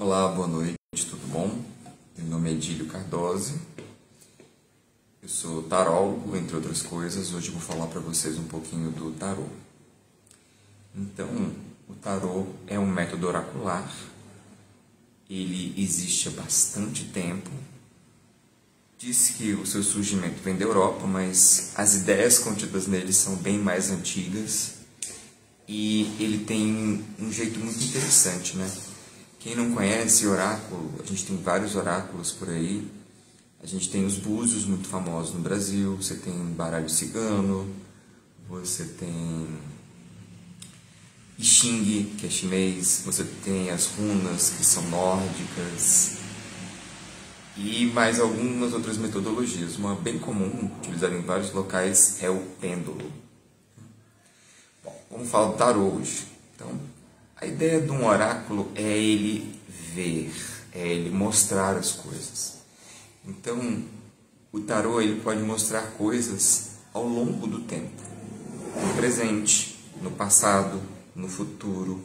Olá, boa noite, tudo bom? Meu nome é Edílio Cardosi, eu sou tarólogo, entre outras coisas. Hoje eu vou falar para vocês um pouquinho do tarô. Então, o tarô é um método oracular, ele existe há bastante tempo. Diz que o seu surgimento vem da Europa, mas as ideias contidas nele são bem mais antigas e ele tem um jeito muito interessante, né? Quem não conhece oráculo, a gente tem vários oráculos por aí. A gente tem os búzios muito famosos no Brasil, você tem baralho cigano, você tem I Ching, que é chinês, você tem as runas, que são nórdicas, e mais algumas outras metodologias. Uma bem comum, utilizada em vários locais, é o pêndulo. Bom, vamos falar do tarô hoje. Então, a ideia de um oráculo é ele ver, é ele mostrar as coisas. Então, o tarô ele pode mostrar coisas ao longo do tempo, no presente, no passado, no futuro.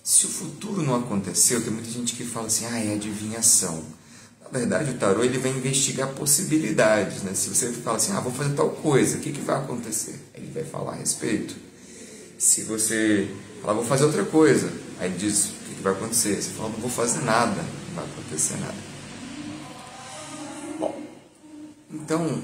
Se o futuro não aconteceu, tem muita gente que fala assim, é adivinhação. Na verdade, o tarô ele vai investigar possibilidades, né? Se você fala assim, vou fazer tal coisa, o que vai acontecer? Ele vai falar a respeito. Se você falar, vou fazer outra coisa, aí ele diz o que vai acontecer. Você fala, não vou fazer nada, não vai acontecer nada. Bom, então,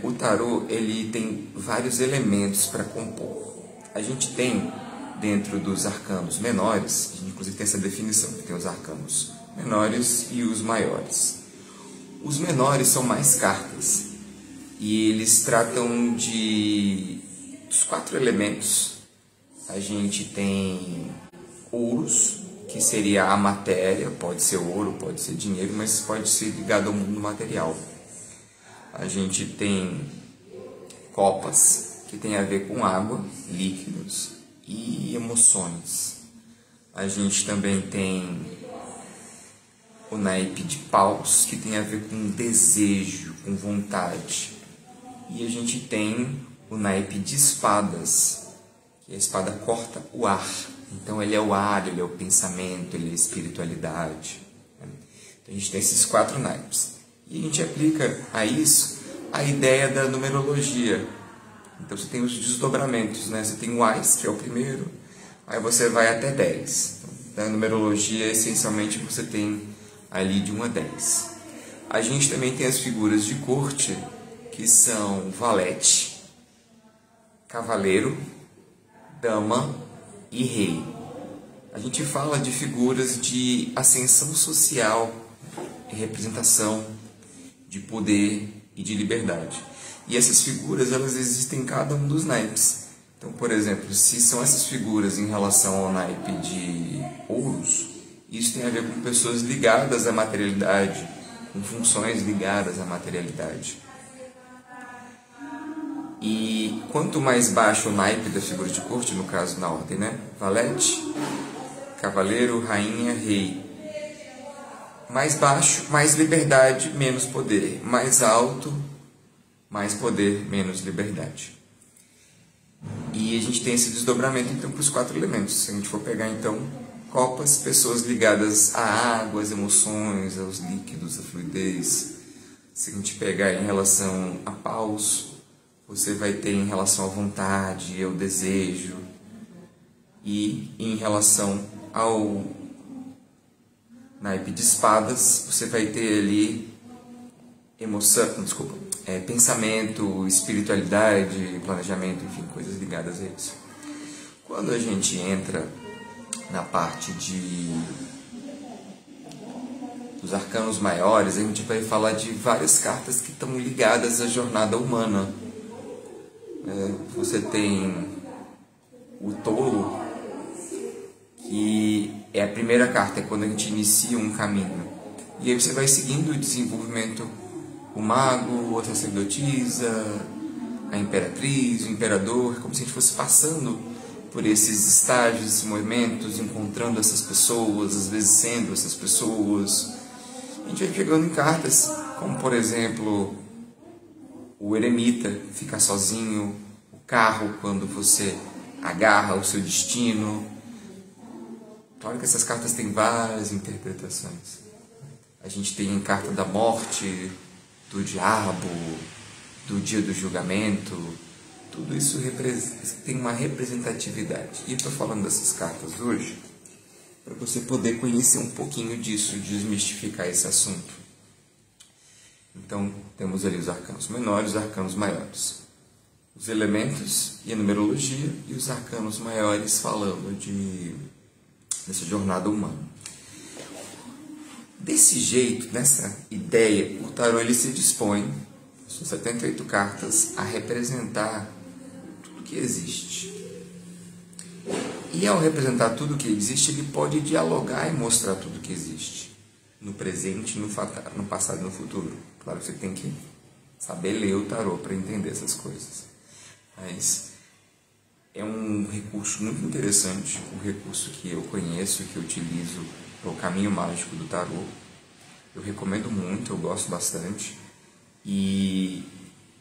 o tarô ele tem vários elementos para compor. A gente tem, dentro dos arcanos menores, a gente inclusive tem essa definição, que tem os arcanos menores e os maiores. Os menores são mais cartas, e eles tratam dos 4 elementos. A gente tem ouros, que seria a matéria, pode ser ouro, pode ser dinheiro, mas pode ser ligado ao mundo material. A gente tem copas, que tem a ver com água, líquidos e emoções. A gente também tem o naipe de paus, que tem a ver com desejo, com vontade. E a gente tem o naipe de espadas, que a espada corta o ar. Então ele é o ar, ele é o pensamento, ele é a espiritualidade. Então a gente tem esses 4 naipes. E a gente aplica a isso a ideia da numerologia. Então você tem os desdobramentos, né? Você tem o Ás, que é o primeiro, aí você vai até 10. Então, na numerologia, essencialmente, você tem ali de 1 a 10. A gente também tem as figuras de corte, que são valete, cavaleiro, dama e rei. A gente fala de figuras de ascensão social, de representação, de poder e de liberdade. E essas figuras, elas existem em cada um dos naipes. Então, por exemplo, se são essas figuras em relação ao naipe de ouros, isso tem a ver com pessoas ligadas à materialidade, com funções ligadas à materialidade. E quanto mais baixo o naipe da figura de corte, no caso na ordem, né? Valete, cavaleiro, rainha, rei. Mais baixo, mais liberdade, menos poder. Mais alto, mais poder, menos liberdade. E a gente tem esse desdobramento então para os 4 elementos. Se a gente for pegar então copas, pessoas ligadas à água, às emoções, aos líquidos, à fluidez. Se a gente pegar em relação a paus, você vai ter em relação à vontade, ao desejo. E em relação ao naipe de espadas, você vai ter ali pensamento, espiritualidade, planejamento, enfim, coisas ligadas a isso. Quando a gente entra na parte dos arcanos maiores, a gente vai falar de várias cartas que estão ligadas à jornada humana. Você tem o tolo, que é a primeira carta, é quando a gente inicia um caminho. E aí você vai seguindo o desenvolvimento, o mago, a sacerdotisa, a imperatriz, o imperador, como se a gente fosse passando por esses estágios, esses momentos, encontrando essas pessoas, às vezes sendo essas pessoas. A gente vai chegando em cartas, como por exemplo, o eremita, ficar sozinho, o carro, quando você agarra o seu destino, Claro que essas cartas têm várias interpretações. A gente tem a carta da morte, do diabo, do dia do julgamento. Tudo isso tem uma representatividade. E eu estou falando dessas cartas hoje para você poder conhecer um pouquinho disso, desmistificar esse assunto. Então, temos ali os arcanos menores e os arcanos maiores. Os elementos e a numerologia, e os arcanos maiores falando dessa jornada humana. Desse jeito, nessa ideia, o tarô ele se dispõe, são 78 cartas, a representar tudo que existe. E ao representar tudo que existe, ele pode dialogar e mostrar tudo que existe. No presente, no passado e no futuro. Claro que você tem que saber ler o tarô para entender essas coisas. Mas é um recurso muito interessante, um recurso que eu conheço, que eu utilizo, é o caminho mágico do tarô. Eu recomendo muito, eu gosto bastante. E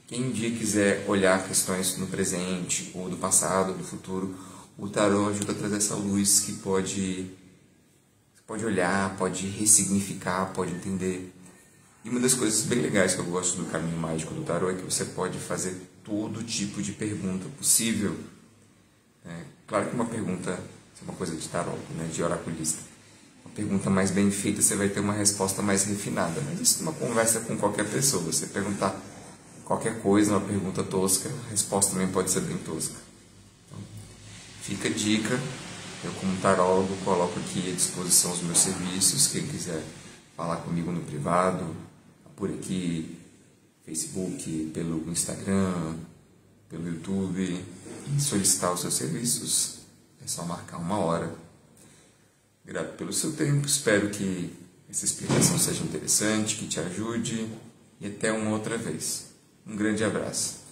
quem um dia quiser olhar questões no presente, ou do passado, ou do futuro, o tarô ajuda a trazer essa luz que pode olhar, pode ressignificar, pode entender. E uma das coisas bem legais que eu gosto do caminho mágico do tarô é que você pode fazer todo tipo de pergunta possível. Claro que uma pergunta é uma coisa de tarô, né, de oraculista. Uma pergunta mais bem feita, você vai ter uma resposta mais refinada. Mas isso é uma conversa com qualquer pessoa. Você perguntar qualquer coisa, uma pergunta tosca, a resposta também pode ser bem tosca. Então, fica a dica. Eu, como tarólogo, coloco aqui à disposição os meus serviços. Quem quiser falar comigo no privado, por aqui, Facebook, pelo Instagram, pelo YouTube, e solicitar os seus serviços, é só marcar uma hora. Grato pelo seu tempo, espero que essa explicação seja interessante, que te ajude, e até uma outra vez. Um grande abraço.